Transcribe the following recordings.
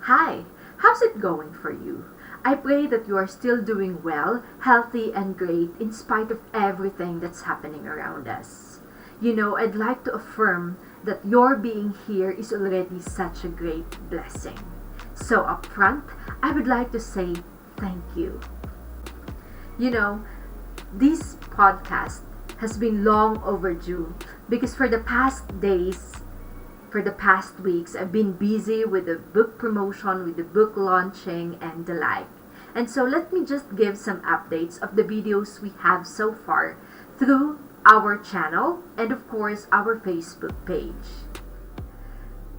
Hi, how's it going for you? I pray that you are still doing well, healthy, and great in spite of everything that's happening around us. I'd like to affirm that your being here is already such a great blessing. So, up front, I would like to say thank you. This podcast has been long overdue because for the past days, for the past weeks, I've been busy with the book promotion, with the book launching, and the like. And so let me just give some updates of the videos we have so far through our channel and of course our Facebook page.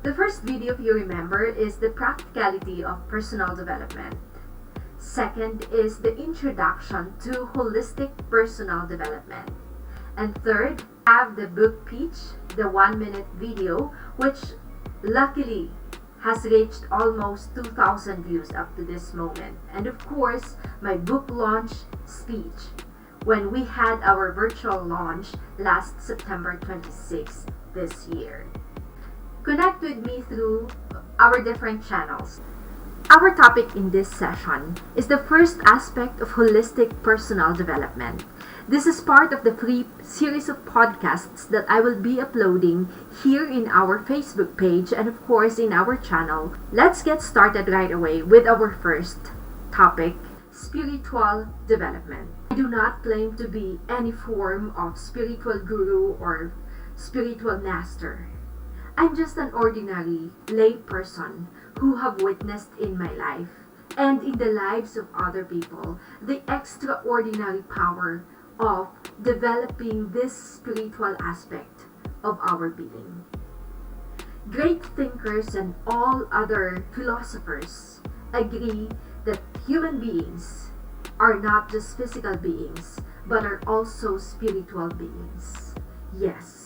The first video, if you remember, is the practicality of personal development. Second is the introduction to holistic personal development. And third, have the book pitch, the 1-minute video, which luckily has reached almost 2,000 views up to this moment. And of course, my book launch speech when we had our virtual launch last September 26th this year. Connect with me through our different channels. Our topic in this session is the first aspect of holistic personal development. This is part of the free series of podcasts that I will be uploading here in our Facebook page and of course in our channel. Let's get started right away with our first topic, spiritual development. I do not claim to be any form of spiritual guru or spiritual master. I'm just an ordinary lay person who have witnessed in my life and in the lives of other people the extraordinary power of developing this spiritual aspect of our being. Great thinkers and all other philosophers agree that human beings are not just physical beings but are also spiritual beings. Yes.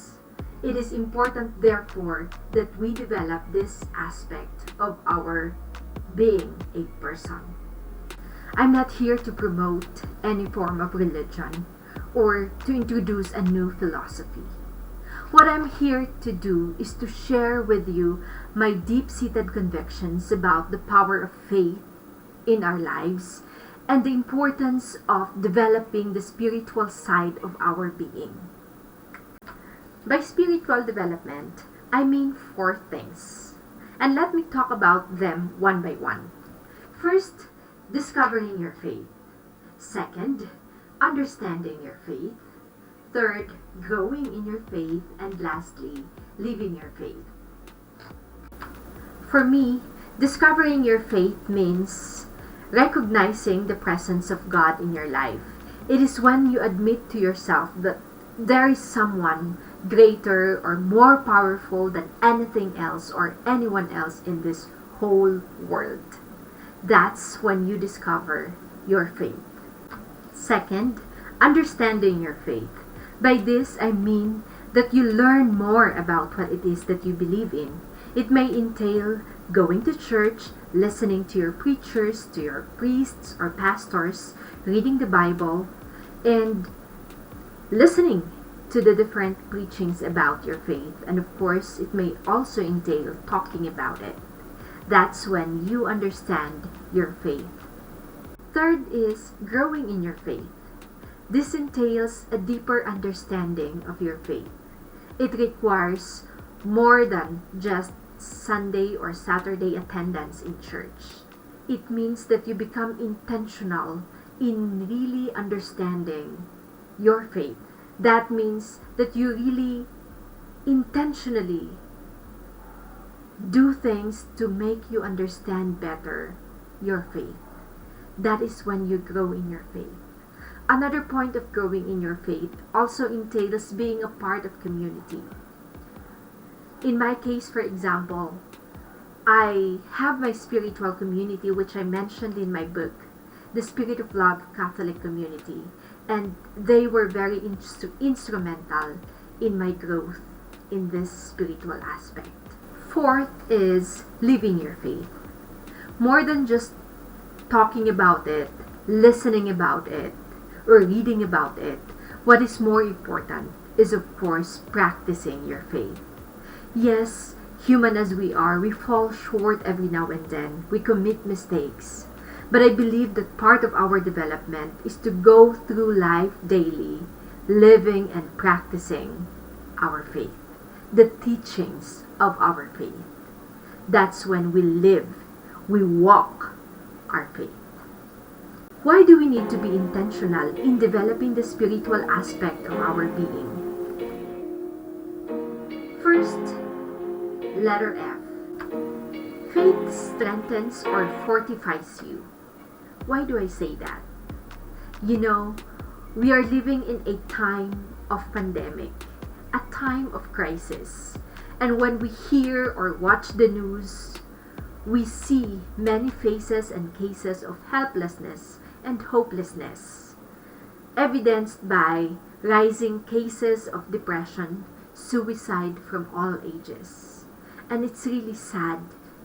It is important, therefore, that we develop this aspect of our being a person. I'm not here to promote any form of religion or to introduce a new philosophy. What I'm here to do is to share with you my deep-seated convictions about the power of faith in our lives and the importance of developing the spiritual side of our being. By spiritual development, I mean 4 things. And let me talk about them one by one. First, discovering your faith. Second, understanding your faith. Third, growing in your faith. And lastly, living your faith. For me, discovering your faith means recognizing the presence of God in your life. It is when you admit to yourself that there is someone greater or more powerful than anything else or anyone else in this whole world. That's when you discover your faith. Second, understanding your faith. By this, I mean that you learn more about what it is that you believe in. It may entail going to church, listening to your preachers, to your priests or pastors, reading the Bible, and listening to the different preachings about your faith. And of course, it may also entail talking about it. That's when you understand your faith. Third is growing in your faith. This entails a deeper understanding of your faith. It requires more than just Sunday or Saturday attendance in church. It means that you become intentional in really understanding your faith. That means that you really intentionally do things to make you understand better your faith. That is when you grow in your faith. Another point of growing in your faith also entails being a part of community. In my case, for example, I have my spiritual community, which I mentioned in my book, The Spirit of Love Catholic Community. And they were very instrumental in my growth in this spiritual aspect. Fourth is living your faith. More than just talking about it, listening about it, or reading about it, what is more important is of course practicing your faith. Yes, Human as we are, we fall short every now and then. We commit mistakes. But I believe that part of our development is to go through life daily, living and practicing our faith, the teachings of our faith. That's when we live, we walk our faith. Why do we need to be intentional in developing the spiritual aspect of our being? First, letter F. Faith strengthens or fortifies you. Why do I say that? You know, we are living in a time of pandemic, a time of crisis. And when we hear or watch the news, we see many faces and cases of helplessness and hopelessness, evidenced by rising cases of depression, suicide from all ages. And it's really sad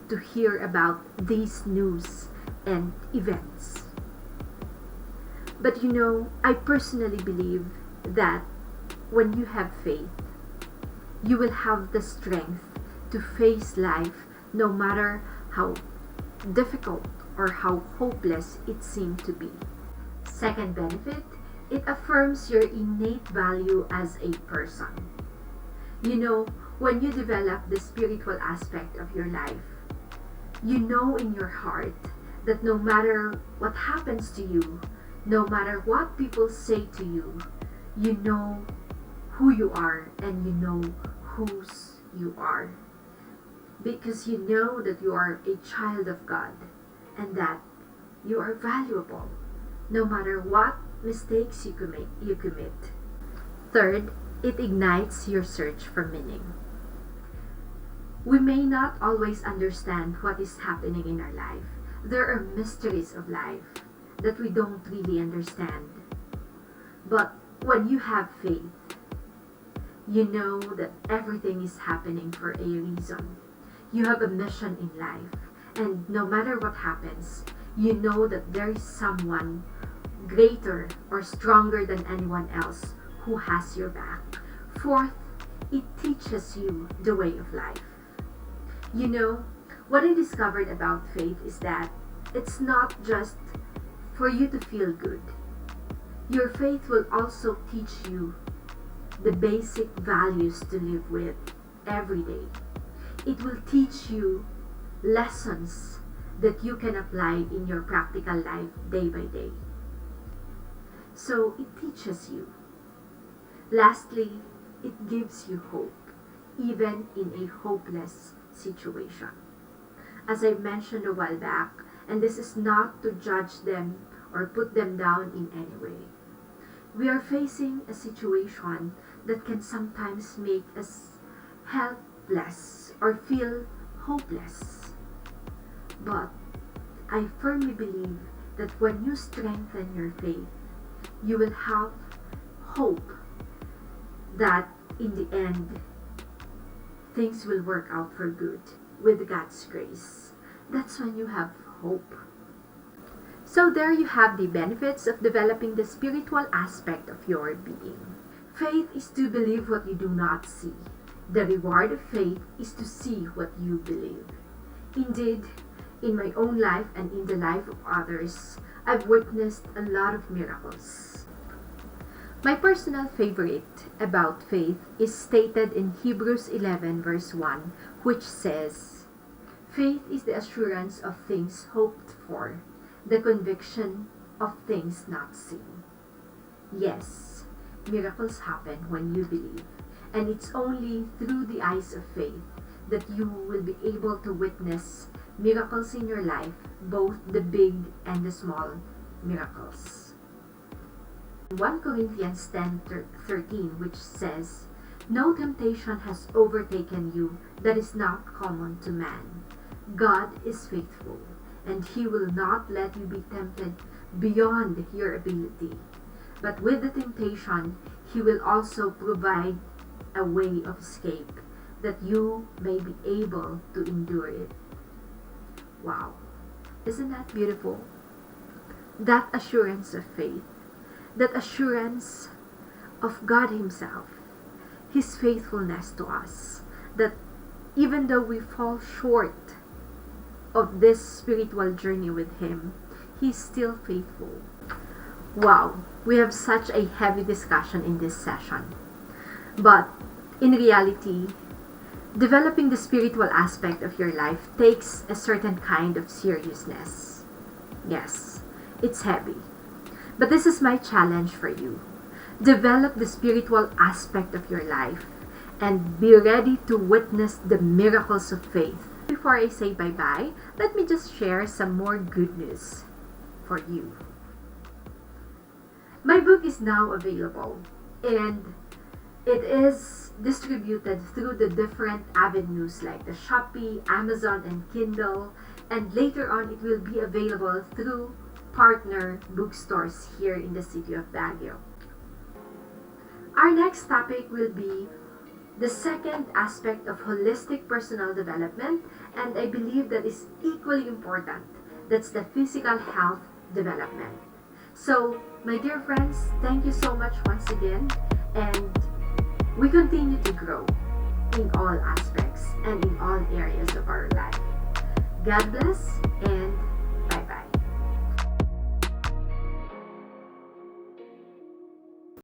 to hear about these news and events. But you know, I personally believe that when you have faith, you will have the strength to face life no matter how difficult or how hopeless it seemed to be. Second benefit, it affirms your innate value as a person. You know, when you develop the spiritual aspect of your life, you know in your heart that no matter what happens to you, no matter what people say to you, you know who you are and you know whose you are. Because you know that you are a child of God and that you are valuable no matter what mistakes you commit. Third, it ignites your search for meaning. We may not always understand what is happening in our life. There are mysteries of life that we don't really understand. But when you have faith, you know that everything is happening for a reason. You have a mission in life, and no matter what happens, you know that there is someone greater or stronger than anyone else who has your back. Fourth, it teaches you the way of life. You know, what I discovered about faith is that it's not just for you to feel good. Your faith will also teach you the basic values to live with every day. It will teach you lessons that you can apply in your practical life day by day. So it teaches you. Lastly, it gives you hope, even in a hopeless situation. As I mentioned a while back, and this is not to judge them or put them down in any way. We are facing a situation that can sometimes make us helpless or feel hopeless. But I firmly believe that when you strengthen your faith, you will have hope that in the end, things will work out for good with God's grace. That's when you have hope. So there you have the benefits of developing the spiritual aspect of your being. Faith is to believe what you do not see. The reward of faith is to see what you believe. Indeed, in my own life and in the life of others, I've witnessed a lot of miracles. My personal favorite about faith is stated in Hebrews 11 verse 1, which says, "Faith is the assurance of things hoped for, the conviction of things not seen." Yes, miracles happen when you believe, and it's only through the eyes of faith that you will be able to witness miracles in your life, both the big and the small miracles. 1 Corinthians 10:13, which says, "No temptation has overtaken you that is not common to man. God is faithful, and He will not let you be tempted beyond your ability. But with the temptation, He will also provide a way of escape, that you may be able to endure it." Wow! Isn't that beautiful? That assurance of faith, that assurance of God Himself, His faithfulness to us, that even though we fall short of this spiritual journey with Him, He's still faithful. Wow, we have such a heavy discussion in this session. But in reality, developing the spiritual aspect of your life takes a certain kind of seriousness. Yes, it's heavy. But this is my challenge for you. Develop the spiritual aspect of your life and be ready to witness the miracles of faith. Before I say bye-bye, let me just share some more good news for you. My book is now available and it is distributed through the different avenues like the Shopee, Amazon, and Kindle, and later on it will be available through partner bookstores here in the city of Baguio. Our next topic will be the second aspect of holistic personal development, and I believe that is equally important. That's the physical health development. So, my dear friends, thank you so much once again, and we continue to grow in all aspects and in all areas of our life. God bless and